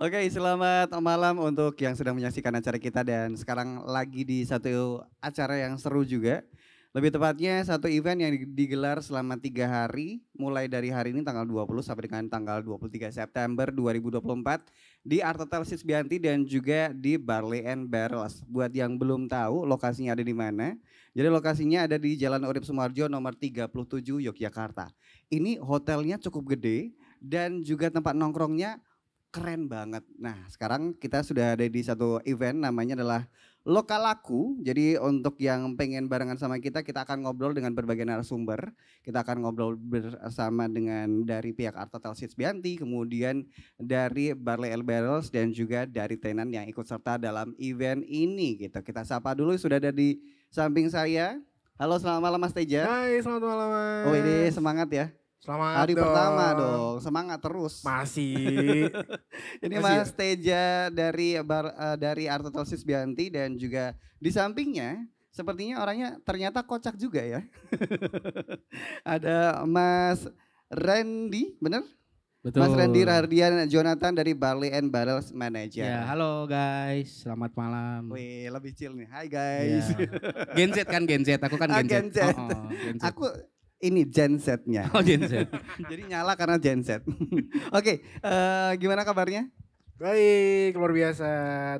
Oke, selamat malam untuk yang sedang menyaksikan acara kita dan sekarang lagi di satu acara yang seru juga. Lebih tepatnya satu event yang digelar selama 3 hari, mulai dari hari ini tanggal 20 sampai dengan tanggal 23 September 2024 di Art Hotel Sisbianti dan juga di Barley and Barrels. Buat yang belum tahu lokasinya ada di mana, jadi lokasinya ada di Jalan Urip Sumarjo nomor 37 Yogyakarta. Ini hotelnya cukup gede dan juga tempat nongkrongnya keren banget. Nah, sekarang kita sudah ada di satu event namanya adalah Lokalaku. Jadi untuk yang pengen barengan sama kita akan ngobrol dengan berbagai narasumber. Kita akan ngobrol bersama dengan dari pihak Art Hotel Sisbianti, kemudian dari Barley and Barrels dan juga dari tenan yang ikut serta dalam event ini gitu. Kita sapa dulu sudah ada di samping saya. Halo, selamat malam Mas Teja. Hai, selamat malam Oh, ini Mas. semangat ya. Selamat Hari pertama dong. dong, semangat terus. Masih, Ini masih ya? Mas Teja dari Art Hotel Sisbianti dan juga di sampingnya sepertinya orangnya ternyata kocak juga ya. Ada Mas Randy, bener? Mas Randy Betul. Rardian Jonathan dari Barley and Barrels Manager. Ya, halo guys, selamat malam. Wih, lebih chill nih. Hai guys. Ya, Gen Z kan Gen Z, aku kan Ah, Gen Gen Z. Z. Gen Z. Aku ini Gen Z-nya. Oh Gen Z. Jadi nyala karena Gen Z. Oke, gimana kabarnya? Baik, luar biasa.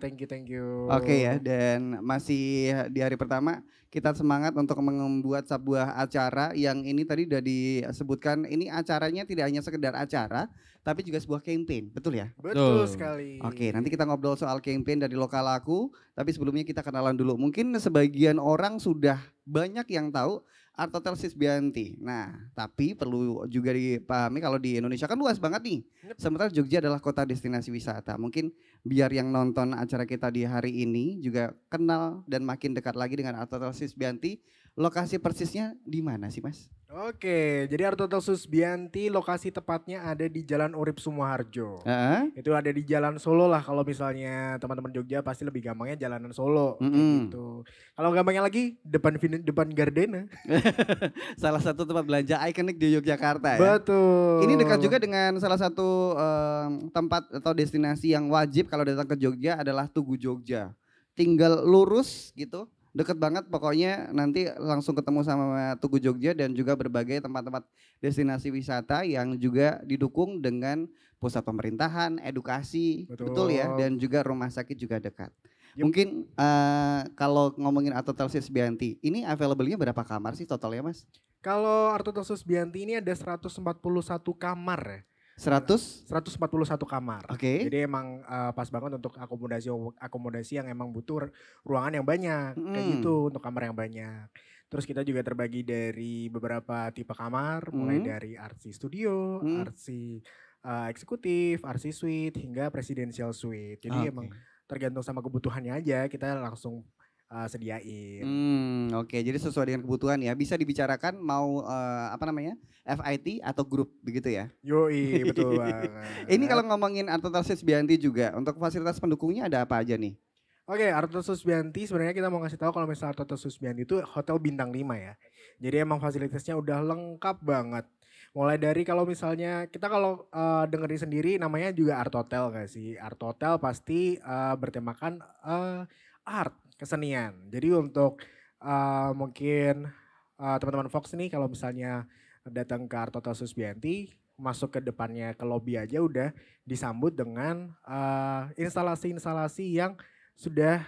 Thank you, thank you. Oke ya, dan masih di hari pertama kita semangat untuk membuat sebuah acara yang ini tadi udah disebutkan, ini acaranya tidak hanya sekedar acara, tapi juga sebuah campaign, betul ya? Betul Tuh. sekali. Oke, nanti kita ngobrol soal campaign dari lokal aku, tapi sebelumnya kita kenalan dulu. Mungkin sebagian orang sudah banyak yang tahu Art Hotel Sisbianti. Nah, tapi perlu juga dipahami kalau di Indonesia kan luas banget nih. Yep. Sementara Jogja adalah kota destinasi wisata. Mungkin biar yang nonton acara kita di hari ini juga kenal dan makin dekat lagi dengan Art Hotel Sisbianti. Lokasi persisnya di mana sih, Mas? Oke, jadi Art Hotel Susbianti lokasi tepatnya ada di Jalan Urip Sumoharjo. Heeh. Itu ada di Jalan Solo lah, kalau misalnya teman-teman Jogja pasti lebih gampangnya jalanan Solo kayak Mm-mm. gitu. Kalau gampangnya lagi depan Gardena. Salah satu tempat belanja ikonik di Yogyakarta ya. Betul. Ini dekat juga dengan salah satu tempat atau destinasi yang wajib kalau datang ke Jogja adalah Tugu Jogja. Tinggal lurus gitu, deket banget pokoknya nanti langsung ketemu sama Tugu Jogja dan juga berbagai tempat-tempat destinasi wisata yang juga didukung dengan pusat pemerintahan, edukasi, betul ya, Betul. dan juga rumah sakit juga dekat. Yup. Mungkin kalau ngomongin Art Hotel Sisbianti, ini available-nya berapa kamar sih totalnya Mas? Kalau Art Hotel Susbianti ini ada 141 kamar ya. 100? 141 kamar. Oke. Jadi emang pas banget untuk akomodasi yang emang butuh ruangan yang banyak. Kayak Mm. gitu untuk kamar yang banyak. Terus kita juga terbagi dari beberapa tipe kamar. Mulai dari RC Studio, Mm. RC Eksekutif, RC Suite hingga Presidential Suite. Jadi emang Oke. tergantung sama kebutuhannya aja kita langsung sediain. Oke, jadi sesuai dengan kebutuhan ya. Bisa dibicarakan mau apa namanya? FIT atau grup begitu ya. Yoi, betul banget. Ini kalau ngomongin Art Hotel Sisbianti juga untuk fasilitas pendukungnya ada apa aja nih? Oke, Art Hotel Susbianti sebenarnya kita mau ngasih tahu kalau misalnya Art Hotel Susbianti itu hotel bintang 5 ya. Jadi emang fasilitasnya udah lengkap banget. Mulai dari kalau misalnya kita kalau dengerin sendiri namanya juga Art Hotel gak sih? Art Hotel pasti bertemakan art, kesenian. Jadi untuk mungkin teman-teman Fox nih kalau misalnya datang ke Art Hotel Susbianti masuk ke depannya ke lobby aja udah disambut dengan instalasi-instalasi yang sudah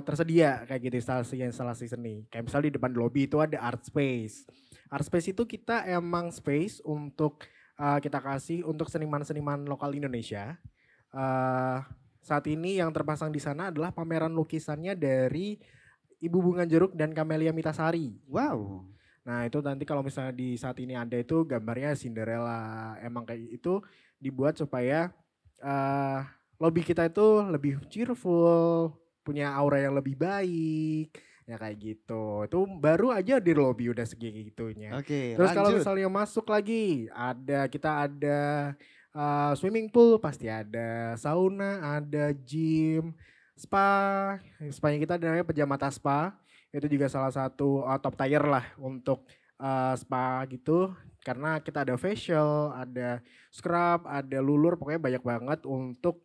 tersedia kayak gitu instalasi seni. Kayak misalnya di depan lobby itu ada art space. Art space itu kita emang space untuk kita kasih untuk seniman-seniman lokal Indonesia. Saat ini yang terpasang di sana adalah pameran lukisannya dari Ibu Bunga Jeruk dan Camelia Mitasari. Wow. Nah itu nanti kalau misalnya di saat ini ada itu gambarnya Cinderella. Emang kayak itu dibuat supaya lobby kita itu lebih cheerful, punya aura yang lebih baik. Ya kayak gitu. Itu baru aja di lobby udah segitunya. Oke, Terus kalau lanjut. misalnya masuk lagi kita ada swimming pool pasti ada, sauna ada, gym, spa. Spanya kita namanya Pejamata Spa. Itu juga salah satu top tier lah untuk spa gitu. Karena kita ada facial, ada scrub, ada lulur, pokoknya banyak banget untuk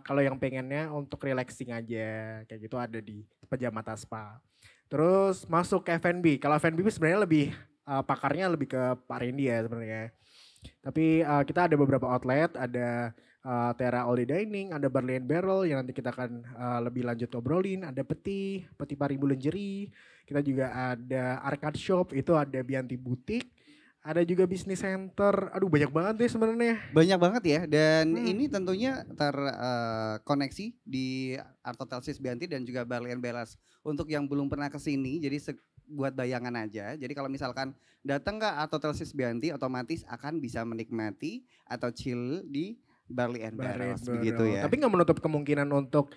kalau yang pengennya untuk relaxing aja kayak gitu ada di Pejamata Spa. Terus masuk ke F&B. Kalau F&B sebenarnya lebih pakarnya lebih ke Pak Randy ya sebenarnya. Tapi kita ada beberapa outlet, ada Tera All Day Dining, ada Barley and Barrel yang nanti kita akan lebih lanjut ngobrolin, ada Peti Paribu Lingerie, kita juga ada Arcade Shop, itu ada Bianti Butik, ada juga Business Center, aduh banyak banget deh sebenarnya. Banyak banget ya, dan ini tentunya terkoneksi di Art Hotel Sis Bianti dan juga Barley and Bellas. Untuk yang belum pernah ke sini, jadi buat bayangan aja. Jadi kalau misalkan datang ke Art Hotel Sis Bianti, otomatis akan bisa menikmati atau chill di Barley and Barrels begitu ya. Tapi nggak menutup kemungkinan untuk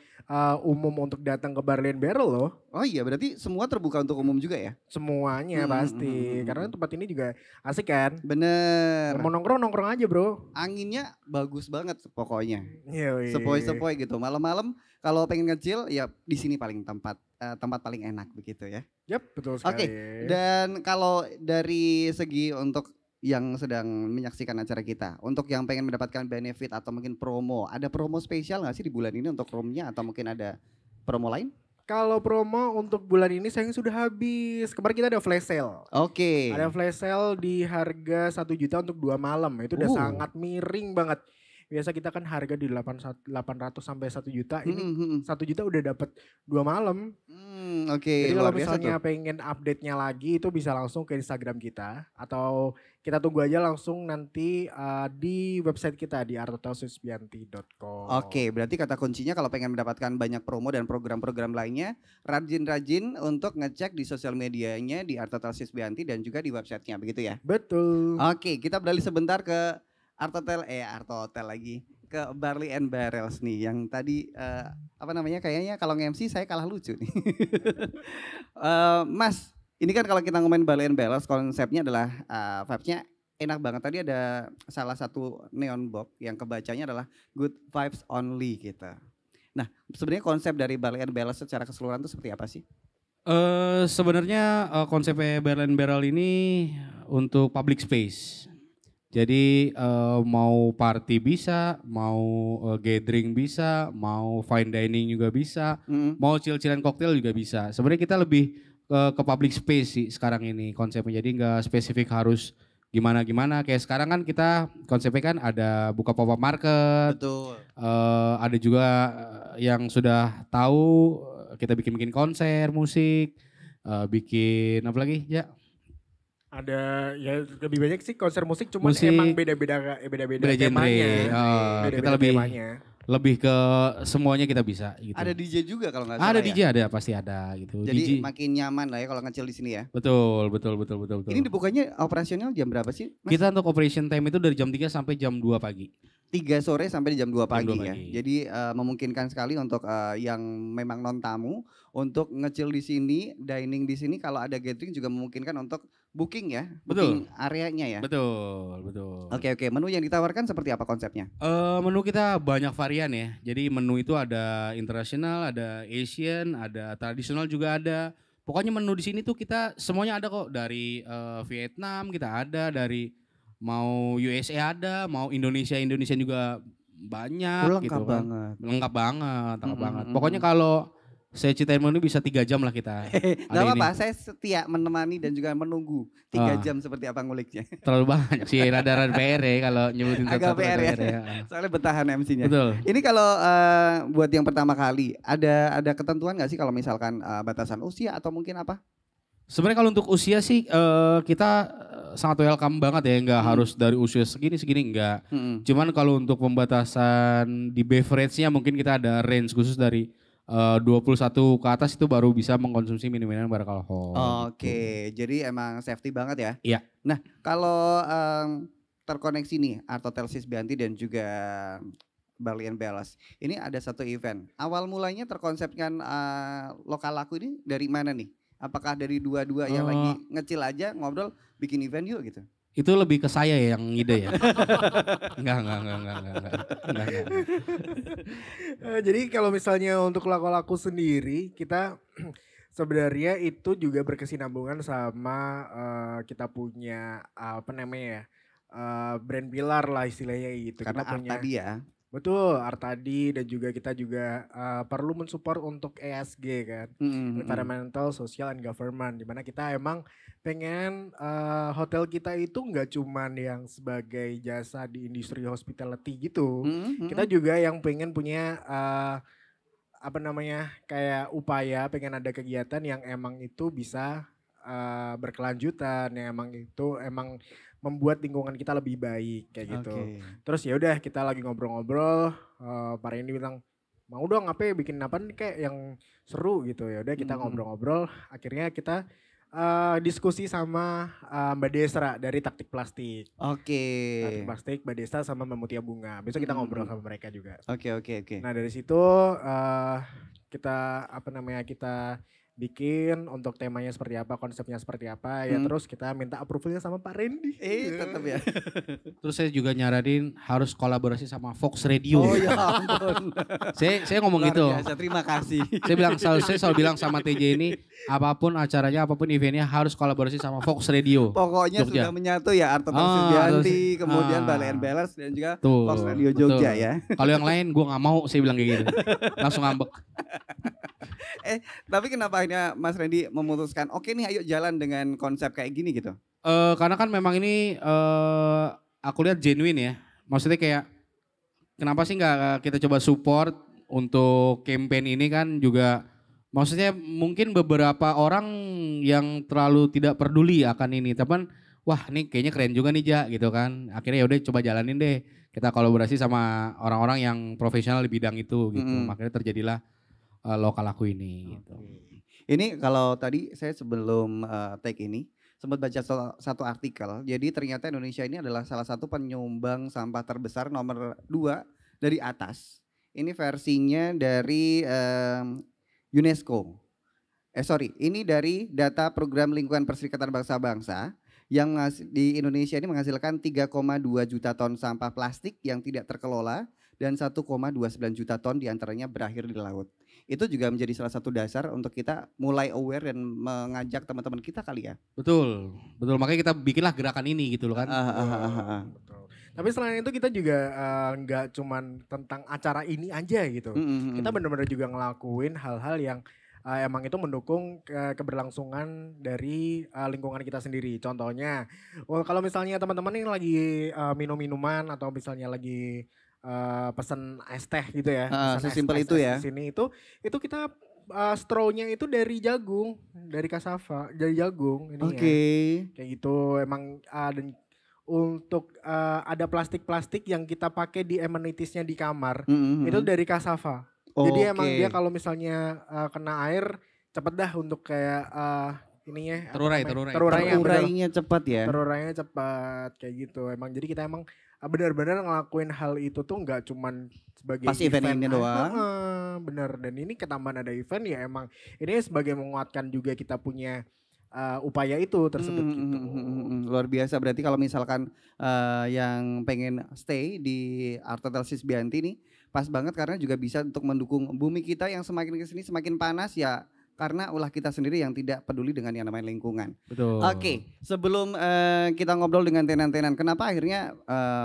umum untuk datang ke Barley and Barrel loh. Oh iya, berarti semua terbuka untuk umum juga ya? Semuanya pasti. Karena tempat ini juga asik kan. Bener. Mau nongkrong aja bro. Anginnya bagus banget pokoknya. Yoi. Sepoi-sepoi gitu. Malam-malam kalau pengen ngecil ya di sini paling tempat paling enak begitu ya. Yap, betul sekali. Oke, dan kalau dari segi untuk yang sedang menyaksikan acara kita, untuk yang pengen mendapatkan benefit atau mungkin promo, ada promo spesial nggak sih di bulan ini untuk roomnya atau mungkin ada promo lain? Kalau promo untuk bulan ini sayang sudah habis. Kemarin kita ada flash sale. Oke. Ada flash sale di harga 1 juta untuk 2 malam. Itu udah sangat miring banget. Biasa kita kan harga di 800 sampai 1 juta. Ini 1 juta udah dapat 2 malam. Oke. Jadi kalau misalnya pengen update-nya lagi itu bisa langsung ke Instagram kita. Atau kita tunggu aja langsung nanti di website kita di arthotelsusbianti.com. Oke, berarti kata kuncinya kalau pengen mendapatkan banyak promo dan program-program lainnya, rajin-rajin untuk ngecek di sosial medianya di Art Hotel Sis Bianti dan juga di websitenya, begitu ya? Betul. Oke, kita beralih sebentar ke Art Hotel lagi, ke Barley and Barrels nih, yang tadi kayaknya kalau nge-MC saya kalah lucu nih. Mas, ini kan kalau kita ngomongin Barley and Barrels, konsepnya adalah vibes-nya enak banget. Tadi ada salah satu neon box yang kebacanya adalah good vibes only gitu. Nah, sebenarnya konsep dari Barley and Barrels secara keseluruhan itu seperti apa sih? Sebenarnya konsepnya Barley and Barrel ini untuk public space. Jadi mau party bisa, mau gathering bisa, mau fine dining juga bisa, mau chill-chillan koktail juga bisa. Sebenarnya kita lebih ke public space sih sekarang ini konsepnya. Jadi nggak spesifik harus gimana-gimana. Kayak sekarang kan kita konsepnya kan ada buka pop-up market. Betul. Ada juga yang sudah tahu kita bikin konser musik, bikin apa lagi ya? Ada ya lebih banyak sih konser musik cuman emang beda-beda temanya. Kita lebih ke semuanya kita bisa gitu. Ada DJ juga kalau nggak salah. Ada DJ ada pasti ada gitu. Jadi DJ. makin nyaman lah ya kalau ngecil di sini ya. Betul. Ini dibukanya operasional jam berapa sih, Mas? Kita untuk operation time itu dari jam 3 sampai jam 2 pagi. 3 sore sampai jam 2 pagi ya. Pagi. Jadi memungkinkan sekali untuk yang memang non tamu untuk ngecil di sini, dining di sini, kalau ada gathering juga memungkinkan untuk booking ya, booking areanya ya. Betul. Oke, menu yang ditawarkan seperti apa konsepnya? Menu kita banyak varian ya. Jadi menu itu ada internasional, ada Asian, ada tradisional juga ada. Pokoknya menu di sini tuh kita semuanya ada kok, dari Vietnam kita ada, dari mau USA ada, mau Indonesia juga banyak gitu kan. Lengkap banget. Pokoknya kalau saya ceritain menu bisa 3 jam lah kita. Gak apa-apa, saya setia menemani dan juga menunggu 3 jam seperti apa nguliknya. Terlalu banyak sih, rada-rada PR ya kalau nyebutin agak satu PR ya. Soalnya bertahan MC-nya. Betul. Ini kalau buat yang pertama kali, ada ketentuan gak sih kalau misalkan batasan usia atau mungkin apa? Sebenarnya kalau untuk usia sih kita sangat welcome banget ya, nggak harus dari usia segini enggak. Cuman kalau untuk pembatasan di beverage-nya mungkin kita ada range khusus dari 21 ke atas itu baru bisa mengkonsumsi minuman beralkohol. Oke, jadi emang safety banget ya. Iya. Nah, kalau terkoneksi nih Art Hotel Sis Bianti dan juga Barley and Bellas. Ini ada satu event. Awal mulanya terkonsepkan lokal laku ini dari mana nih? Apakah dari dua-dua yang lagi ngecil aja ngobrol bikin event yuk gitu? Itu lebih ke saya yang ide ya. Enggak. Jadi kalau misalnya untuk laku-laku sendiri kita sebenarnya itu juga berkesinambungan sama kita punya brand pilar lah istilahnya gitu. Karena kita punya tadi ya. Betul, Artadi dan juga kita juga perlu mensupport untuk ESG kan, environmental, social and government, di mana kita emang pengen hotel kita itu nggak cuman yang sebagai jasa di industri hospitality gitu, kita juga yang pengen punya apa namanya kayak upaya pengen ada kegiatan yang emang itu bisa berkelanjutan, yang emang itu emang membuat lingkungan kita lebih baik kayak gitu. Oke. Terus ya udah kita lagi ngobrol-ngobrol, Pak Randy bilang mau dong apa ya, bikin apa nih kayak yang seru gitu. Ya udah kita ngobrol-ngobrol, akhirnya kita diskusi sama Mbak Desra dari Taktik Plastik. Oke. Taktik Plastik, Mbak Desra sama Mbak Mutia Bunga. Besok kita ngobrol sama mereka juga. Oke, oke, oke. Nah dari situ kita apa namanya kita bikin untuk temanya seperti apa, konsepnya seperti apa, ya terus kita minta approvalnya sama Pak Randy. Tetap ya. Terus saya juga nyaranin harus kolaborasi sama Fox Radio. Oh ya ampun. Saya ngomong Luar gitu. biasa, terima kasih. Saya selalu bilang sama TJ ini, apapun acaranya, apapun eventnya harus kolaborasi sama Fox Radio. Pokoknya Jogja. sudah menyatu ya Arto Subianti, kemudian Balai and Balance dan juga Tuh, Fox Radio Jogja betul. ya. Kalau yang lain gue nggak mau, saya bilang kayak gitu. Langsung ngambek. Tapi kenapa akhirnya Mas Randy memutuskan oke nih ayo jalan dengan konsep kayak gini gitu? Karena kan memang ini aku lihat genuine ya. Maksudnya kayak kenapa sih nggak kita coba support untuk campaign ini kan juga. Maksudnya mungkin beberapa orang yang terlalu tidak peduli akan ini. Tapi wah ini kayaknya keren juga nih Ja gitu kan. Akhirnya ya udah coba jalanin deh. Kita kolaborasi sama orang-orang yang profesional di bidang itu gitu. Makanya terjadilah lokal aku ini gitu. Ini kalau tadi saya sebelum take ini sempat baca satu artikel. Jadi ternyata Indonesia ini adalah salah satu penyumbang sampah terbesar nomor 2 dari atas. Ini versinya dari UNESCO. Ini dari data Program Lingkungan Perserikatan Bangsa-Bangsa yang di Indonesia ini menghasilkan 3,2 juta ton sampah plastik yang tidak terkelola dan 1,29 juta ton diantaranya berakhir di laut. Itu juga menjadi salah satu dasar untuk kita mulai aware dan mengajak teman-teman kita kali ya. Betul, betul. Makanya kita bikinlah gerakan ini gitu loh kan. Betul. Tapi selain itu kita juga nggak cuman tentang acara ini aja gitu. Kita benar-benar juga ngelakuin hal-hal yang emang itu mendukung keberlangsungan dari lingkungan kita sendiri. Contohnya, kalau misalnya teman-teman ini lagi minum minuman atau misalnya lagi pesan es teh gitu ya, sesimpel itu ya. Di sini itu kita straw-nya itu dari jagung, dari cassava, dari jagung ini ya. Kayak gitu emang dan untuk ada plastik-plastik yang kita pakai di amenities-nya di kamar itu dari cassava. Jadi emang dia kalau misalnya kena air cepet dah untuk kayak ininya terurainya cepat ya. Terurainya cepat kayak gitu. Emang jadi kita emang benar-benar ngelakuin hal itu tuh nggak cuman sebagai pas event ini doang. Bener, dan ini ketambahan ada event ya emang ini sebagai menguatkan juga kita punya upaya itu tersebut gitu. Luar biasa, berarti kalau misalkan yang pengen stay di Art Hotel Susbianti nih pas banget karena juga bisa untuk mendukung bumi kita yang semakin kesini semakin panas ya. Karena ulah kita sendiri yang tidak peduli dengan yang namanya lingkungan. Betul. Oke, sebelum kita ngobrol dengan tenan-tenan, kenapa akhirnya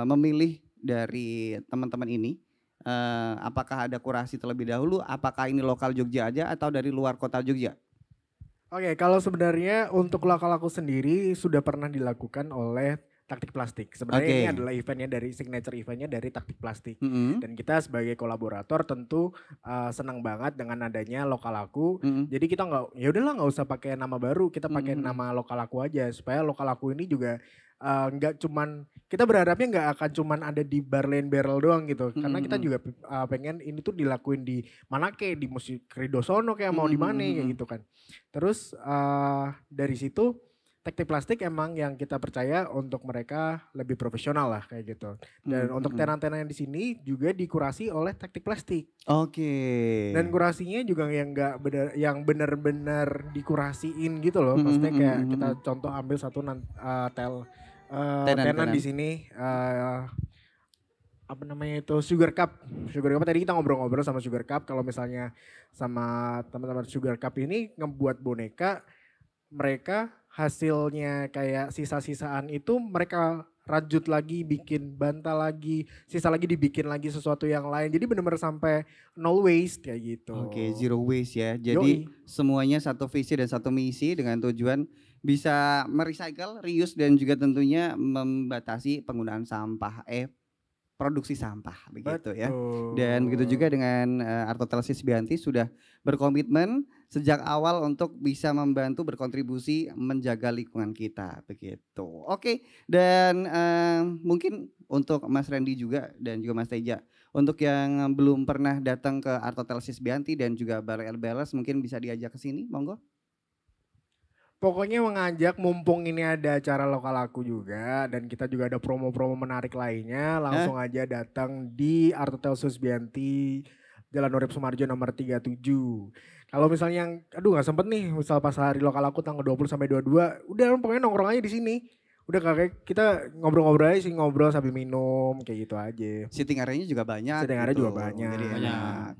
memilih dari teman-teman ini? Apakah ada kurasi terlebih dahulu? Apakah ini lokal Jogja aja atau dari luar kota Jogja? Oke, kalau sebenarnya untuk lokal aku sendiri sudah pernah dilakukan oleh Taktik Plastik. Sebenarnya ini adalah eventnya dari signature eventnya dari Taktik Plastik. Dan kita sebagai kolaborator tentu senang banget dengan adanya lokal aku. Jadi kita ya udahlah nggak usah pakai nama baru, kita pakai nama lokal aku aja supaya lokal aku ini juga nggak cuman kita berharapnya nggak akan cuman ada di bar Lane Barrel doang gitu. Karena kita juga pengen ini tuh dilakuin di mana kayak di Musik Ridosono kayak mau di mana kayak gitu kan. Terus dari situ Taktik Plastik emang yang kita percaya untuk mereka lebih profesional lah kayak gitu. Dan untuk tenan-tenan yang di sini juga dikurasi oleh Taktik Plastik. Dan kurasinya juga yang benar-benar dikurasiin gitu loh. Maksudnya kayak kita contoh ambil satu tenan di sini apa namanya itu Sugar Cup. Sugar Cup tadi kita ngobrol-ngobrol sama Sugar Cup, kalau misalnya sama teman-teman Sugar Cup ini ngebuat boneka, mereka hasilnya kayak sisa-sisaan itu mereka rajut lagi, bikin bantal lagi, sisa lagi dibikin lagi sesuatu yang lain. Jadi bener-bener sampai no waste kayak gitu. Oke, zero waste ya. Jadi semuanya satu visi dan satu misi dengan tujuan bisa merecycle, reuse dan juga tentunya membatasi penggunaan sampah, produksi sampah begitu ya. Dan begitu juga dengan Artotelsis Bianti sudah berkomitmen sejak awal untuk bisa membantu berkontribusi menjaga lingkungan kita begitu. Oke, dan mungkin untuk Mas Randy juga dan juga Mas Teja, untuk yang belum pernah datang ke Artotelsis Bianti dan juga Balai LBLS mungkin bisa diajak ke sini, monggo. Pokoknya mengajak mumpung ini ada acara lokal aku juga dan kita juga ada promo-promo menarik lainnya, langsung aja datang di Artotelsis Bianti Jalan Urip Sumarjo nomor 37. Kalau misalnya yang aduh nggak sempet nih, misal pas hari lokal aku tanggal 20 sampai 22, udah pokoknya nongkrong aja di sini. Udah kayak kita ngobrol-ngobrol aja sih, ngobrol sambil minum kayak gitu aja. Sitting area-nya juga banyak. Sitting area juga banyak. Jadi enak.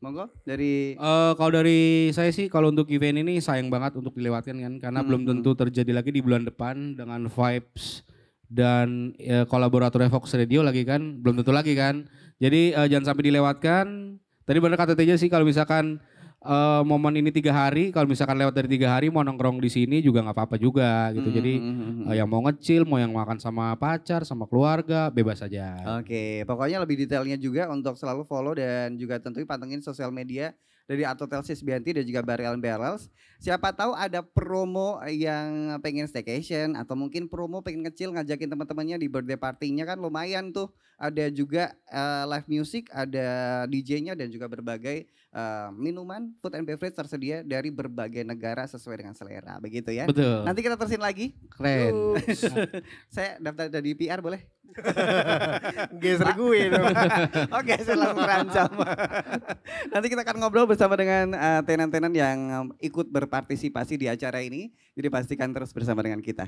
Monggo dari kalau dari saya sih kalau untuk event ini sayang banget untuk dilewatkan kan karena belum tentu terjadi lagi di bulan depan dengan vibes dan kolaboratornya Fox Radio lagi kan belum tentu lagi kan. Jadi jangan sampai dilewatkan. Tadi benar kata Teja sih kalau misalkan momen ini 3 hari, kalau misalkan lewat dari 3 hari mau nongkrong di sini juga nggak apa-apa juga gitu. Jadi yang mau ngecil, mau yang makan sama pacar, sama keluarga, bebas aja. Oke, pokoknya lebih detailnya juga untuk selalu follow dan juga tentunya pantengin sosial media dari Artotelsis Bianti dan juga Barrel Barrels. Siapa tahu ada promo yang pengen staycation atau mungkin promo pengen kecil ngajakin teman-temannya di birthday party-nya kan lumayan tuh. Ada juga live music, ada DJ-nya dan juga berbagai minuman, food and beverage tersedia dari berbagai negara sesuai dengan selera, begitu ya. Betul. Nanti kita terusin lagi. Keren. Saya daftar jadi PR boleh? Geser gue dong. Oke, saya langsung terancam. Nanti kita akan ngobrol bersama dengan tenan-tenan yang ikut berpartisipasi di acara ini. Jadi pastikan terus bersama dengan kita.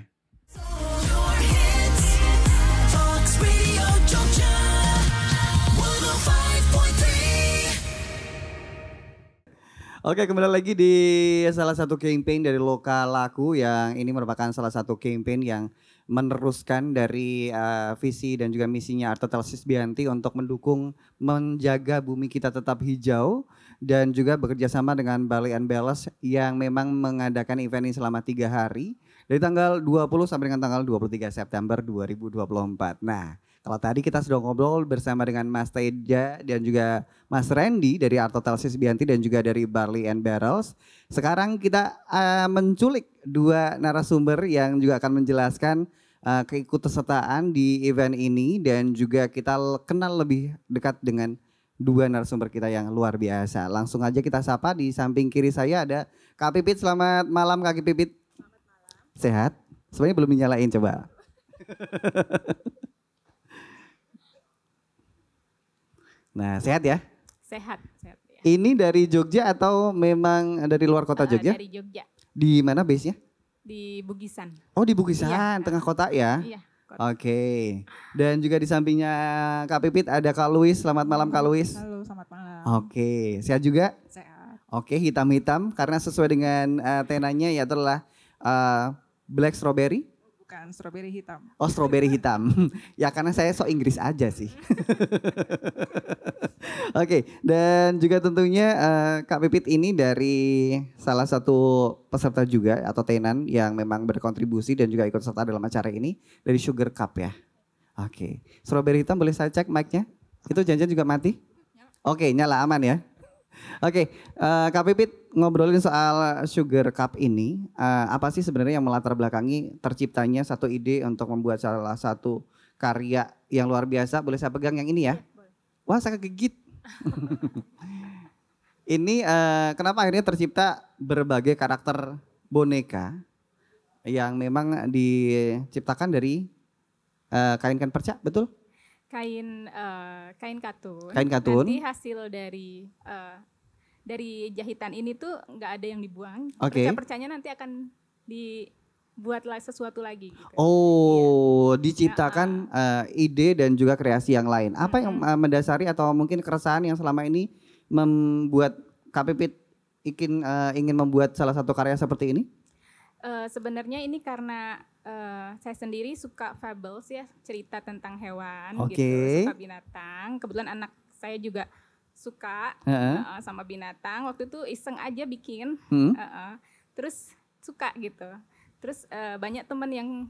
Oke, kembali lagi di salah satu campaign dari Lokal Laku yang ini merupakan salah satu campaign yang meneruskan dari visi dan juga misinya Artotelsis Bianti untuk mendukung menjaga bumi kita tetap hijau dan juga bekerja sama dengan Balai LBLS yang memang mengadakan event ini selama 3 hari dari tanggal 20 sampai dengan tanggal 23 September 2024. Nah, kalau tadi kita sudah ngobrol bersama dengan Mas Teja dan juga Mas Randy dari Artotelsis Bianti dan juga dari Barley and Barrels. Sekarang kita menculik 2 narasumber yang juga akan menjelaskan keikutsertaan di event ini dan juga kita kenal lebih dekat dengan 2 narasumber kita yang luar biasa. Langsung aja kita sapa, di samping kiri saya ada Kak Pipit. Selamat malam Kak Pipit. Selamat malam. Sehat? Sebenarnya belum dinyalain coba. Nah, sehat ya? Sehat, sehat ya. Ini dari Jogja atau memang dari luar kota Jogja? Dari Jogja. Di mana base-nya? Di Bugisan. Oh, di Bugisan, Iya. tengah kota ya? Iya. Kota. Oke. Dan juga di sampingnya Kak Pipit ada Kak Luis. Selamat malam Kak Luis. Halo, selamat malam. Oke, sehat juga? Sehat. Oke, hitam-hitam karena sesuai dengan tenanya ya adalah black strawberry. Bukan strawberry hitam. Oh, strawberry hitam. Ya karena saya sok Inggris aja sih. Oke, dan juga tentunya Kak Pipit ini dari salah satu peserta juga atau tenan yang memang berkontribusi dan juga ikut serta dalam acara ini dari Sugar Cup ya. Oke, strawberry hitam boleh saya cek mic-nya? Itu janjian juga mati? Oke, nyala aman ya. Oke, Kak Pipit ngobrolin soal Sugar Cup ini, apa sih sebenarnya yang melatar belakangi terciptanya satu ide untuk membuat salah satu karya yang luar biasa? Boleh saya pegang yang ini ya? Wah, saya kegigit. Ini kenapa akhirnya tercipta berbagai karakter boneka yang memang diciptakan dari kain perca, betul? Kain katun. Kain katun. Nanti hasil dari jahitan ini tuh nggak ada yang dibuang. Oke. Perca-percanya nanti akan dibuatlah sesuatu lagi. Gitu. Oh, diciptakan ide dan juga kreasi yang lain. Apa yang mendasari atau mungkin keresahan yang selama ini membuat Kak Pipit ingin membuat salah satu karya seperti ini? Sebenarnya ini karena saya sendiri suka fables ya, cerita tentang hewan Oke. gitu, suka binatang. Kebetulan anak saya juga suka sama binatang. Waktu itu iseng aja bikin, terus suka gitu. Terus banyak teman yang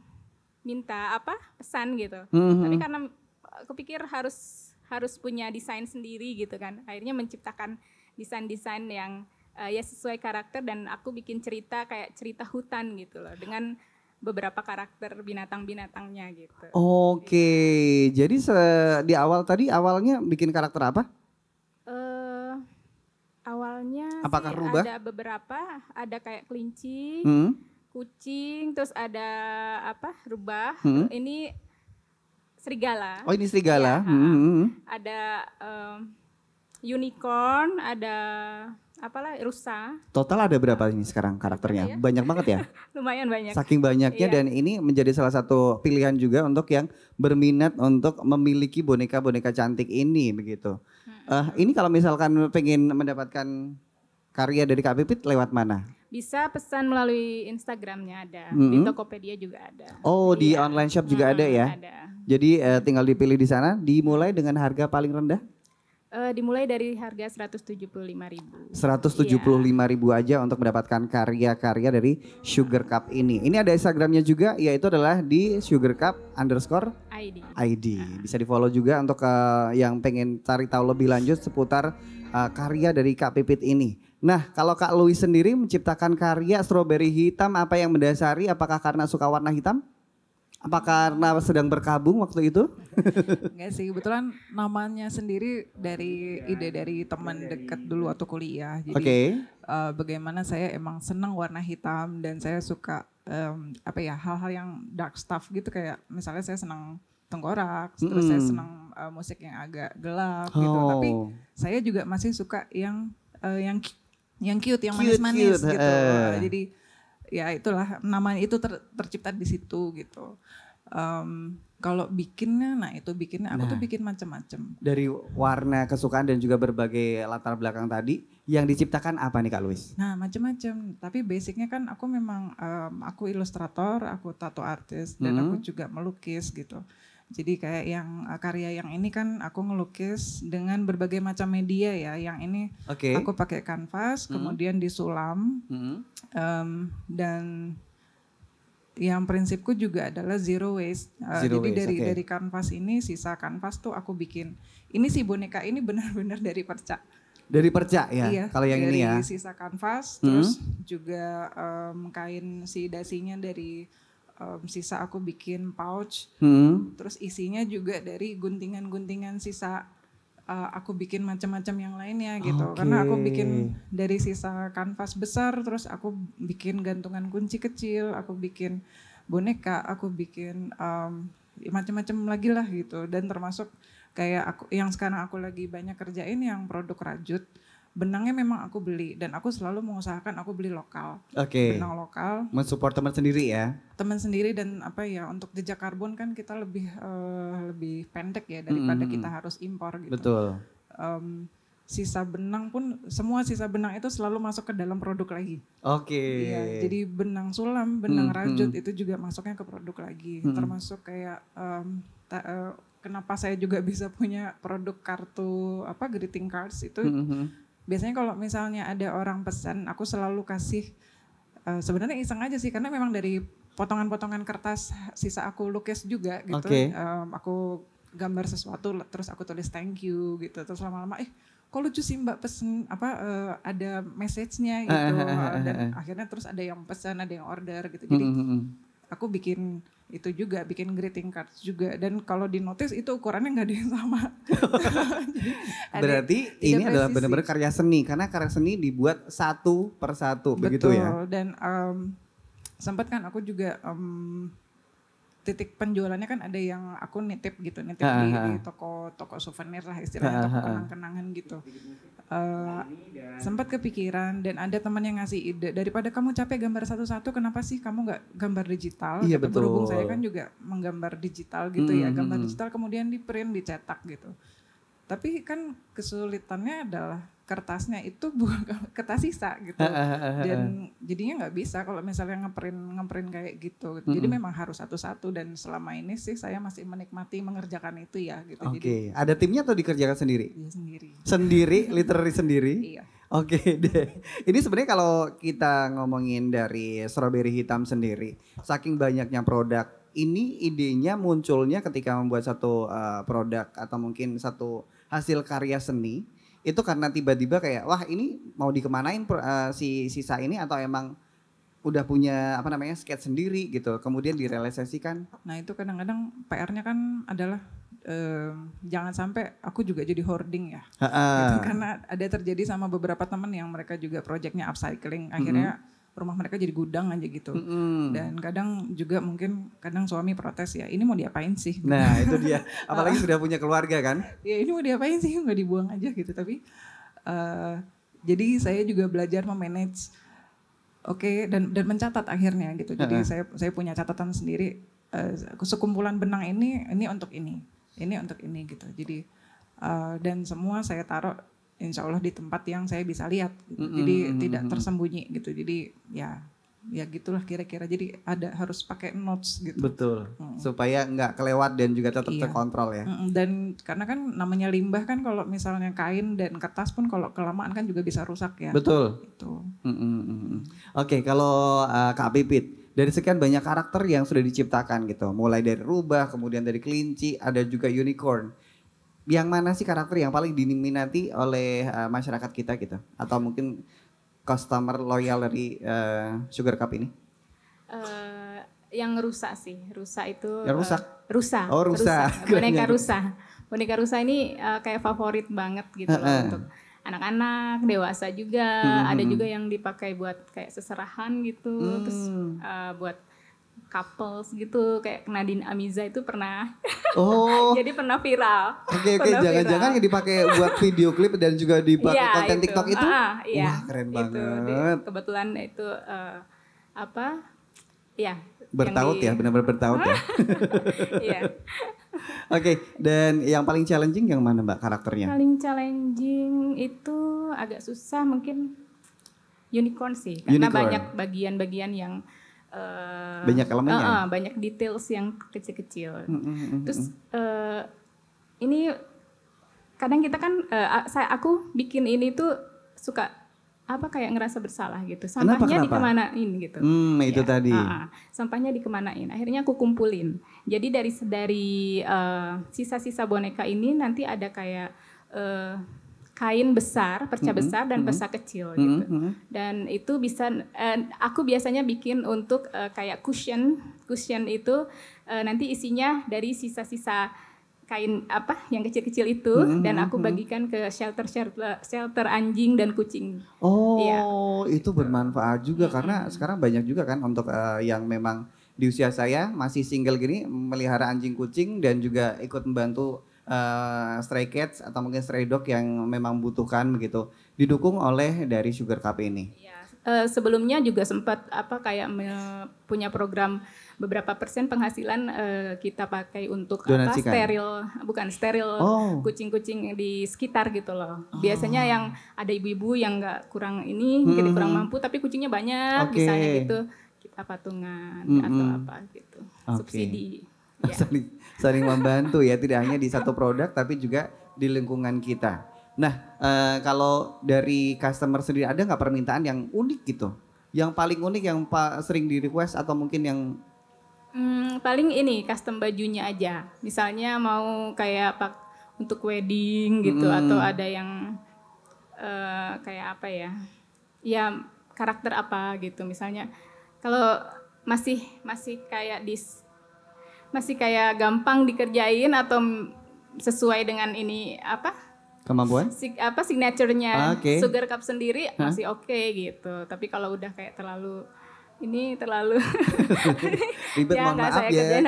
minta pesan gitu. Tapi karena kepikir harus punya desain sendiri gitu kan. Akhirnya menciptakan desain-desain yang ya sesuai karakter, dan aku bikin cerita kayak cerita hutan gitu loh dengan beberapa karakter binatang-binatangnya gitu. Oke, jadi di awalnya bikin karakter apa? Awalnya Apakah sih rubah? ada beberapa, ada kayak kelinci, Hmm? kucing, terus ada rubah. Ini serigala. Oh, ini serigala. Iya, ada unicorn, ada rusa. Total ada berapa ini sekarang karakternya? Ya? Banyak banget ya? Lumayan banyak. Saking banyaknya, Iya. dan ini menjadi salah satu pilihan juga untuk yang berminat untuk memiliki boneka-boneka cantik ini begitu. Ini kalau misalkan pengen mendapatkan karya dari Kak Pipit lewat mana? Bisa pesan melalui Instagramnya ada, di Tokopedia juga ada. Oh, di Iya. online shop juga ada ya? Ada. Jadi tinggal dipilih di sana, dimulai dengan harga paling rendah? Dimulai dari harga 175.000. 175.000 aja untuk mendapatkan karya-karya dari Sugar Cup ini. Ini ada Instagramnya juga, yaitu adalah di sugarcup_id. Bisa di follow juga untuk yang pengen cari tahu lebih lanjut seputar karya dari Kak Pipit ini. Nah, kalau Kak Louis sendiri menciptakan karya strawberry hitam, apa yang mendasari? Apakah karena suka warna hitam? Apa karena sedang berkabung waktu itu? Enggak sih, kebetulan namanya sendiri dari ide dari teman dekat dulu waktu kuliah. Jadi bagaimana saya emang senang warna hitam, dan saya suka hal-hal yang dark stuff gitu, kayak misalnya saya senang tengkorak, terus saya senang musik yang agak gelap gitu. Tapi saya juga masih suka yang cute, yang manis-manis gitu. Jadi ya itulah, namanya itu tercipta di situ gitu. Kalau bikinnya, aku tuh bikin macam-macam. Dari warna kesukaan dan juga berbagai latar belakang tadi, yang diciptakan apa nih Kak Louis? Nah, macam-macam. Tapi basicnya kan aku memang aku ilustrator, aku tato artis, dan aku juga melukis gitu. Jadi kayak yang karya yang ini kan aku ngelukis dengan berbagai macam media ya. Yang ini aku pakai kanvas, kemudian disulam, dan yang prinsipku juga adalah zero waste. Jadi dari kanvas ini, sisa kanvas tuh aku bikin. Ini sih boneka ini benar-benar dari perca. Dari perca ya? Iya, kalau yang ini ya? Dari sisa kanvas, terus juga kain si dasinya dari sisa aku bikin pouch. Terus isinya juga dari guntingan-guntingan sisa aku bikin macam-macam yang lainnya gitu. Karena aku bikin dari sisa kanvas besar, terus aku bikin gantungan kunci kecil, aku bikin boneka, aku bikin macam-macam lagi lah gitu. Dan termasuk kayak yang sekarang aku lagi banyak kerjain yang produk rajut. Benangnya memang aku beli, dan aku selalu mengusahakan aku beli lokal. Benang lokal. Mensupport teman sendiri ya? Teman sendiri, dan untuk jejak karbon kan kita lebih pendek ya daripada kita harus impor gitu. Betul. Sisa benang pun, semua sisa benang itu selalu masuk ke dalam produk lagi. Iya, jadi benang sulam, benang rajut itu juga masuknya ke produk lagi. Termasuk kayak kenapa saya juga bisa punya produk kartu greeting cards itu. Biasanya kalau misalnya ada orang pesan, aku selalu kasih, sebenarnya iseng aja sih, karena memang dari potongan-potongan kertas sisa aku lukis juga gitu. Aku gambar sesuatu, terus aku tulis thank you gitu. Terus lama-lama, kok lucu sih Mbak pesen ada message-nya gitu. Dan akhirnya terus ada yang pesan, ada yang order gitu. Jadi aku bikin itu juga, bikin greeting cards juga. Dan kalau di notice itu ukurannya nggak ada yang sama. Berarti ini adalah benar-benar karya seni, karena karya seni dibuat satu persatu. Betul, begitu ya. Dan sempat kan aku juga titik penjualannya kan ada yang aku nitip gitu, di toko souvenir lah istilahnya, toko kenang-kenangan gitu. Sempat kepikiran, dan ada teman yang ngasih ide, daripada kamu capek gambar satu-satu, kenapa sih kamu nggak gambar digital? Iya, betul. Berhubung saya kan juga menggambar digital gitu ya, gambar digital kemudian di print, dicetak gitu. Tapi kan kesulitannya adalah kertasnya itu bukan kertas sisa gitu. Dan jadinya nggak bisa kalau misalnya ngeprint kayak gitu. Jadi memang harus satu-satu dan selama ini sih saya masih menikmati mengerjakan itu ya gitu. Oke, ada timnya atau dikerjakan sendiri? Iya sendiri. Sendiri, literally sendiri? Iya. Oke deh. Ini sebenarnya kalau kita ngomongin dari Strawberry Hitam sendiri, saking banyaknya produk, ini idenya munculnya ketika membuat satu produk atau mungkin satu hasil karya seni, itu karena tiba-tiba kayak wah ini mau dikemanain si sisa ini atau emang udah punya apa namanya sketch sendiri gitu kemudian direalisasikan. Nah itu kadang-kadang PR-nya kan adalah jangan sampai aku juga jadi hoarding ya. Gitu, karena ada terjadi sama beberapa teman yang mereka juga proyeknya upcycling akhirnya rumah mereka jadi gudang aja gitu. Dan kadang juga mungkin kadang suami protes ya ini mau diapain sih. Nah itu dia apalagi sudah punya keluarga kan. Ya ini mau diapain sih nggak dibuang aja gitu tapi jadi saya juga belajar memanage dan mencatat akhirnya gitu. Jadi saya punya catatan sendiri sekumpulan benang ini untuk ini untuk ini gitu. Jadi dan semua saya taruh insya Allah di tempat yang saya bisa lihat gitu. Jadi tidak tersembunyi gitu. Jadi ya gitulah kira-kira. Jadi harus pakai notes gitu. Betul. Supaya nggak kelewat dan juga tetap terkontrol ya. Dan karena kan namanya limbah kan kalau misalnya kain dan kertas pun kalau kelamaan kan juga bisa rusak ya. Betul. Itu. Oke, kalau Kak Pipit, dari sekian banyak karakter yang sudah diciptakan gitu, mulai dari rubah, kemudian dari kelinci, ada juga unicorn. Yang mana sih karakter yang paling diminati oleh masyarakat kita gitu? Atau mungkin customer loyal dari Sugar Cup ini? Yang rusa sih, rusa itu. Yang rusak? Rusa. Oh rusa. Boneka rusa. Boneka rusa ini kayak favorit banget gitu loh untuk anak-anak, dewasa juga. Ada juga yang dipakai buat kayak seserahan gitu, terus buat couples gitu kayak Nadine Amiza itu pernah jadi pernah viral. Oke, jangan-jangan yang dipakai buat video klip dan juga dipakai konten TikTok itu. Iya, wah keren banget. Kebetulan itu bertaut ya, benar-benar bertaut ya. Iya. Oke, dan yang paling challenging yang mana Mbak karakternya? Paling challenging itu agak susah mungkin unicorn sih karena banyak bagian-bagian yang banyak elemennya. Banyak details yang kecil-kecil. Terus ini kadang kita kan aku bikin ini tuh suka kayak ngerasa bersalah gitu. Sampahnya dikemanain gitu. Itu tadi. Sampahnya dikemanain. Akhirnya aku kumpulin. Jadi dari sisa-sisa boneka ini nanti ada kayak kain besar, perca besar dan perca kecil gitu. Dan itu bisa aku biasanya bikin untuk kayak cushion itu nanti isinya dari sisa-sisa kain yang kecil-kecil itu dan aku bagikan ke shelter anjing dan kucing. Itu bermanfaat juga karena sekarang banyak juga kan untuk yang memang di usia saya masih single gini melihara anjing kucing dan juga ikut membantu stray cats atau mungkin stray dog yang memang butuhkan begitu didukung oleh dari Sugar Cup ini. Sebelumnya juga sempat kayak punya program beberapa persen penghasilan kita pakai untuk steril kucing-kucing di sekitar gitu loh. Biasanya yang ada ibu-ibu yang nggak kurang kurang mampu tapi kucingnya banyak misalnya gitu kita patungan atau apa gitu subsidi. Saling membantu ya, tidak hanya di satu produk tapi juga di lingkungan kita. Nah, kalau dari customer sendiri ada nggak permintaan yang unik gitu? Yang paling unik yang sering di request atau mungkin yang paling ini custom bajunya aja. Misalnya mau kayak untuk wedding gitu atau ada yang kayak apa ya? Ya karakter apa gitu misalnya. Kalau masih kayak masih kayak gampang dikerjain atau sesuai dengan ini kemampuan? Signature-nya Sugar Cup sendiri masih oke gitu. Tapi kalau udah kayak terlalu ribet mohon maaf ya. Gitu.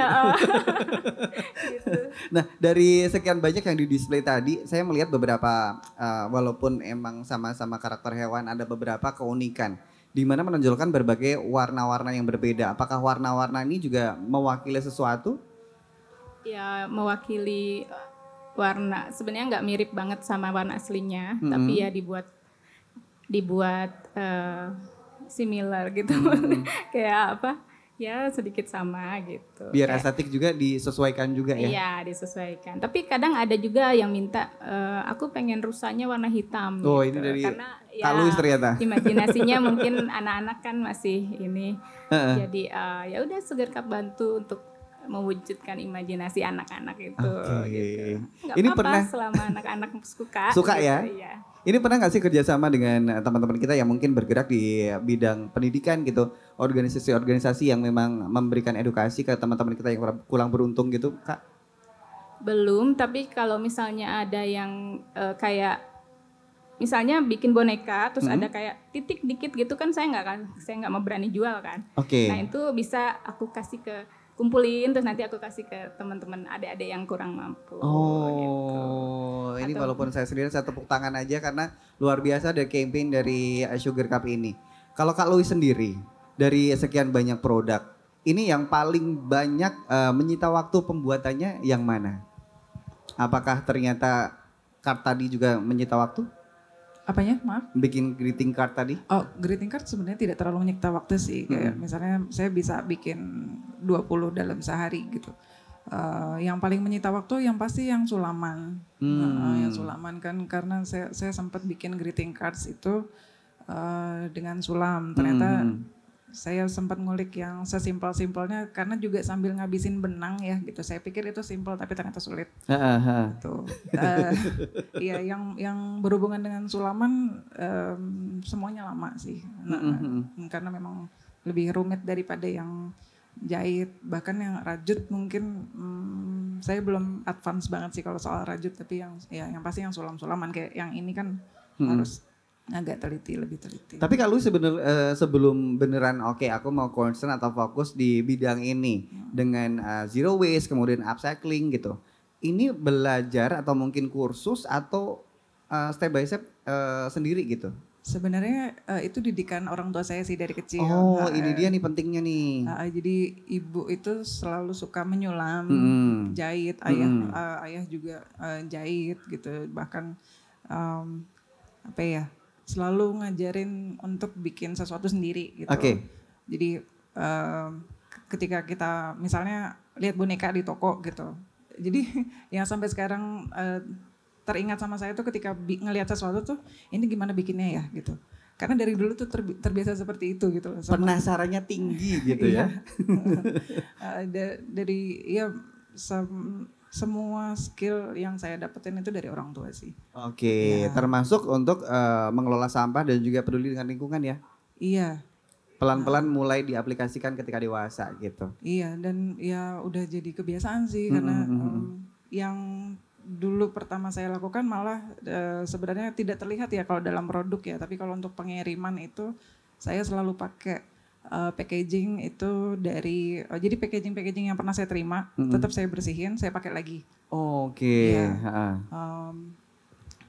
Nah, dari sekian banyak yang di display tadi, saya melihat beberapa walaupun emang sama-sama karakter hewan ada beberapa keunikan di mana menonjolkan berbagai warna-warna yang berbeda. Apakah warna-warna ini juga mewakili sesuatu? Ya, mewakili warna sebenarnya nggak mirip banget sama warna aslinya, tapi ya dibuat similar gitu. Kayak apa? Ya sedikit sama gitu. Biar estetik juga disesuaikan juga ya? Iya disesuaikan. Tapi kadang ada juga yang minta, aku pengen rusanya warna hitam. Oh gitu. ini dari karena Kak Louis ternyata. Imajinasinya mungkin anak-anak kan masih ini. Jadi ya udah Sugar Cup bantu untuk mewujudkan imajinasi anak-anak itu. Gitu. Gak Ini apa-apa pernah selama anak-anak suka. Suka gitu, ya? Iya. Ini pernah nggak sih kerjasama dengan teman-teman kita yang mungkin bergerak di bidang pendidikan gitu, organisasi-organisasi yang memang memberikan edukasi ke teman-teman kita yang kurang beruntung gitu, Kak? Belum, tapi kalau misalnya ada yang kayak misalnya bikin boneka, terus ada kayak titik dikit gitu kan saya nggak mau berani jual kan. Oke. Nah itu bisa aku kasih kumpulin terus nanti aku kasih ke teman-teman adik-adik yang kurang mampu. Oh, gitu. Ini walaupun saya sendiri saya tepuk tangan aja karena luar biasa dari campaign dari Sugar Cup ini. Kalau Kak Louis sendiri dari sekian banyak produk, ini yang paling banyak menyita waktu pembuatannya yang mana? Apakah ternyata card tadi juga menyita waktu? Apanya? Maaf? Bikin greeting card tadi? Oh, greeting card sebenarnya tidak terlalu menyita waktu sih. Kayak misalnya saya bisa bikin 20 dalam sehari gitu. Yang paling menyita waktu yang pasti yang sulaman. Yang sulaman kan karena saya sempat bikin greeting cards itu dengan sulam. Ternyata saya sempat ngulik yang sesimpel-simpelnya karena juga sambil ngabisin benang ya gitu. Saya pikir itu simpel tapi ternyata sulit. Tuh. Iya yang berhubungan dengan sulaman semuanya lama sih. Karena memang lebih rumit daripada yang jahit. Bahkan yang rajut mungkin saya belum advance banget sih kalau soal rajut, tapi yang pasti yang sulam-sulaman kayak yang ini kan harus agak lebih teliti. Tapi kalau sebelum beneran aku mau concern atau fokus di bidang ini dengan zero waste kemudian upcycling gitu. Ini belajar atau mungkin kursus atau step by step sendiri gitu? Sebenarnya itu didikan orang tua saya sih dari kecil. Oh, ini dia nih pentingnya nih. Jadi ibu itu selalu suka menyulam, jahit, ayah juga jahit gitu. Bahkan selalu ngajarin untuk bikin sesuatu sendiri gitu. Jadi ketika kita misalnya lihat boneka di toko gitu. Jadi yang sampai sekarang teringat sama saya tuh ketika ngelihat sesuatu tuh ini gimana bikinnya ya gitu. Karena dari dulu tuh terbiasa seperti itu gitu. Penasarannya tinggi gitu ya. Semua skill yang saya dapetin itu dari orang tua sih. Oke, termasuk untuk mengelola sampah dan juga peduli dengan lingkungan ya? Iya. Pelan-pelan mulai diaplikasikan ketika dewasa gitu? Iya, dan ya udah jadi kebiasaan sih karena yang dulu pertama saya lakukan malah sebenarnya tidak terlihat ya kalau dalam produk ya, tapi kalau untuk pengiriman itu saya selalu pakai packaging itu dari jadi packaging yang pernah saya terima tetap saya bersihin, saya pakai lagi. Oke. Ya.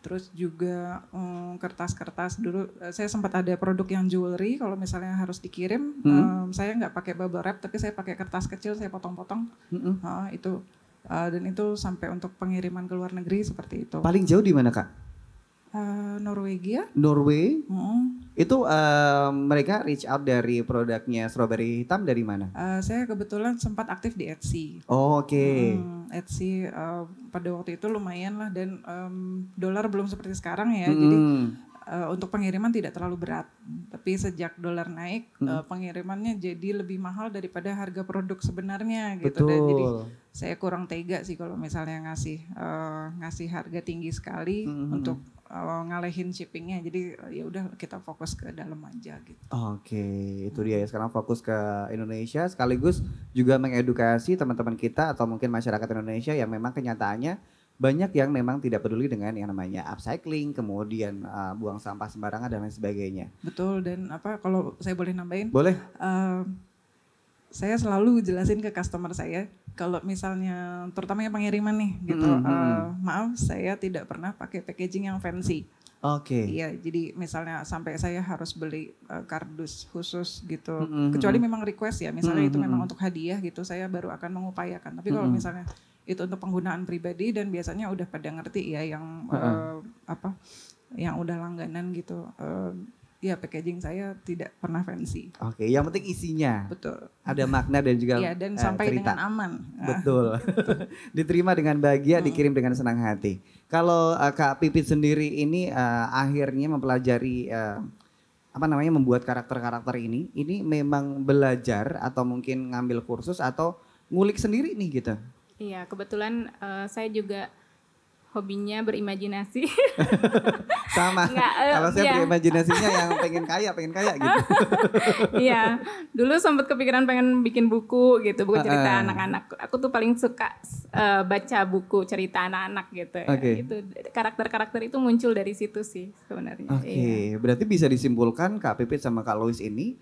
Terus juga kertas-kertas dulu saya sempat ada produk yang jewelry kalau misalnya harus dikirim saya nggak pakai bubble wrap tapi saya pakai kertas kecil saya potong-potong itu dan itu sampai untuk pengiriman ke luar negeri seperti itu. Paling jauh di mana Kak? Norwegia. Norway? Itu mereka reach out dari produknya strawberry hitam dari mana? Saya kebetulan sempat aktif di Etsy. Oke. Etsy pada waktu itu lumayan lah dan dolar belum seperti sekarang ya. Jadi untuk pengiriman tidak terlalu berat. Tapi sejak dolar naik pengirimannya jadi lebih mahal daripada harga produk sebenarnya gitu. Dan jadi saya kurang tega sih kalau misalnya ngasih harga tinggi sekali untuk ngalehin shippingnya, jadi ya udah kita fokus ke dalam aja gitu. Oke, itu dia ya, sekarang fokus ke Indonesia sekaligus juga mengedukasi teman-teman kita atau mungkin masyarakat Indonesia yang memang kenyataannya banyak yang memang tidak peduli dengan yang namanya upcycling, kemudian buang sampah sembarangan dan lain sebagainya. Betul, dan kalau saya boleh nambahin? Boleh. Saya selalu jelasin ke customer saya kalau misalnya terutama yang pengiriman nih gitu, maaf saya tidak pernah pakai packaging yang fancy. Oke. Iya, jadi misalnya sampai saya harus beli kardus khusus gitu, kecuali memang request ya, misalnya itu memang untuk hadiah gitu, saya baru akan mengupayakan. Tapi kalau misalnya itu untuk penggunaan pribadi dan biasanya udah pada ngerti ya yang yang udah langganan gitu. Ya packaging saya tidak pernah fancy. Oke, yang penting isinya. Betul. Ada makna dan juga iya, dan sampai cerita. dengan aman. Betul. Diterima dengan bahagia, dikirim dengan senang hati. Kalau Kak Pipit sendiri ini akhirnya mempelajari membuat karakter-karakter ini memang belajar atau mungkin ngambil kursus atau ngulik sendiri nih gitu? Iya, kebetulan saya juga hobinya berimajinasi. Sama. Kalau saya berimajinasinya yang pengen kaya gitu. Iya, dulu sempat kepikiran pengen bikin buku gitu, buku cerita anak-anak. Aku tuh paling suka baca buku cerita anak-anak gitu. Ya. Gitu. Karakter-karakter itu muncul dari situ sih sebenarnya. Oke, berarti bisa disimpulkan Kak Pipit sama Kak Lois ini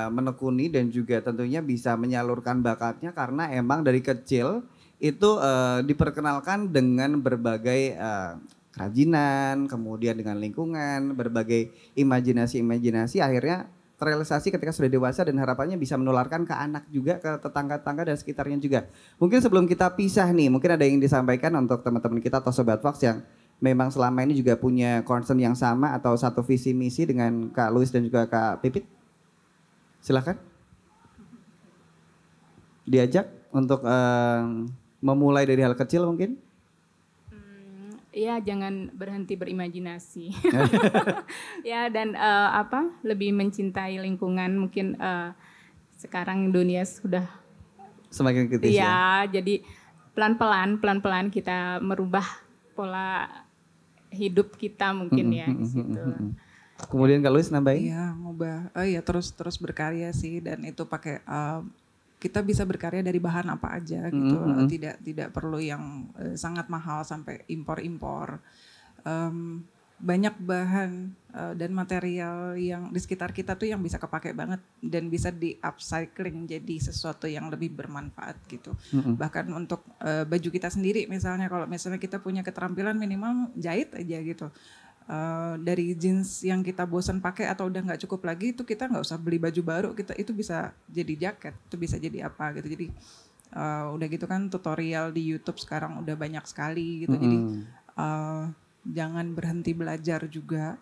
menekuni dan juga tentunya bisa menyalurkan bakatnya karena emang dari kecil itu diperkenalkan dengan berbagai kerajinan, kemudian dengan lingkungan, berbagai imajinasi-imajinasi akhirnya terrealisasi ketika sudah dewasa dan harapannya bisa menularkan ke anak juga, ke tetangga-tetangga dan sekitarnya juga. Mungkin sebelum kita pisah nih, mungkin ada yang disampaikan untuk teman-teman kita atau Sobat Fox yang memang selama ini juga punya concern yang sama atau satu visi misi dengan Kak Lois dan juga Kak Pipit? Silakan. Diajak untuk memulai dari hal kecil mungkin? Iya, jangan berhenti berimajinasi. Ya, dan lebih mencintai lingkungan. Mungkin sekarang dunia sudah semakin kritis ya. Iya, jadi pelan-pelan kita merubah pola hidup kita mungkin ya di situ. Kemudian kalau Luis nambahin? Iya, ngubah. Terus berkarya sih dan itu pakai kita bisa berkarya dari bahan apa aja gitu, tidak perlu yang sangat mahal sampai impor-impor. Banyak bahan dan material yang di sekitar kita tuh yang bisa kepake banget dan bisa di upcycling jadi sesuatu yang lebih bermanfaat gitu. Bahkan untuk baju kita sendiri misalnya, kalau misalnya kita punya keterampilan minimal jahit aja gitu. Dari jeans yang kita bosan pakai atau udah nggak cukup lagi itu kita nggak usah beli baju baru, kita itu bisa jadi jaket, itu bisa jadi apa gitu. Jadi udah gitu kan tutorial di YouTube sekarang udah banyak sekali gitu. Jadi jangan berhenti belajar juga.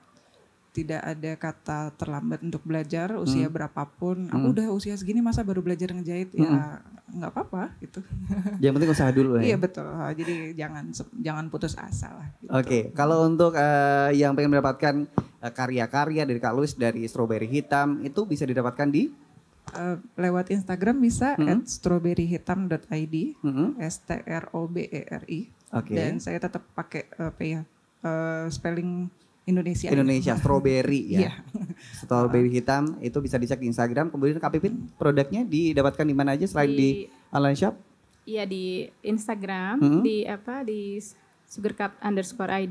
Tidak ada kata terlambat untuk belajar usia berapapun. Aku udah usia segini masa baru belajar ngejahit, ya nggak apa-apa gitu. Yang penting usaha dulu ya. Iya betul. Jadi jangan putus asa lah. Gitu. Oke, kalau untuk yang pengen mendapatkan karya-karya dari Kak Lois dari Strawberry Hitam itu bisa didapatkan di lewat Instagram bisa @strawberryhitam.id, STROBERI. Dan saya tetap pakai spelling Indonesia, strawberry ya. Strawberry Hitam itu bisa dicek di Instagram. Kemudian Kak Pipit produknya didapatkan di mana aja selain di online shop? Iya, di Instagram, di sugarcup_id,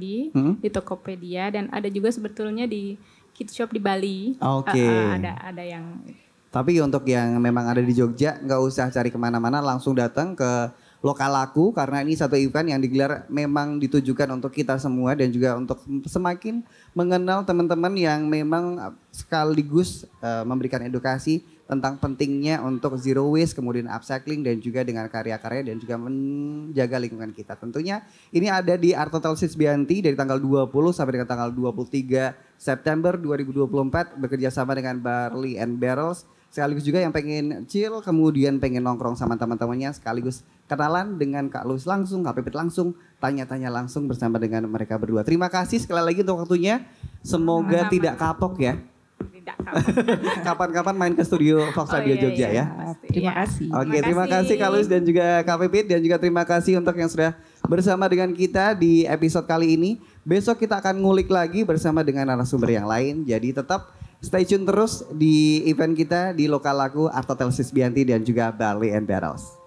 di Tokopedia, dan ada juga sebetulnya di Kids Shop di Bali. Ada yang. Tapi untuk yang memang ada di Jogja nggak usah cari kemana-mana, langsung datang ke Lokal Laku karena ini satu event yang digelar memang ditujukan untuk kita semua dan juga untuk semakin mengenal teman-teman yang memang sekaligus memberikan edukasi tentang pentingnya untuk zero waste, kemudian upcycling dan juga dengan karya-karya dan juga menjaga lingkungan kita. Tentunya ini ada di Art Hotel Sisbianti dari tanggal 20 sampai dengan tanggal 23 September 2024 bekerja sama dengan Barley and Barrels. Sekaligus juga yang pengen chill, kemudian pengen nongkrong sama teman-temannya, sekaligus kenalan dengan Kak Lois langsung, Kak Pipit langsung, tanya-tanya langsung bersama dengan mereka berdua. Terima kasih sekali lagi untuk waktunya. Semoga tidak kapok ya. Tidak kapok. Kapan-kapan main ke studio Fox Radio Jogja ya. Terima kasih. Oke, terima kasih Kak Lois dan juga Kak Pipit, dan juga terima kasih untuk yang sudah bersama dengan kita di episode kali ini. Besok kita akan ngulik lagi bersama dengan narasumber yang lain. Jadi tetap stay tune terus di event kita di Lokal Laku, Art Hotel Sisbianti dan juga Barley and Barrels.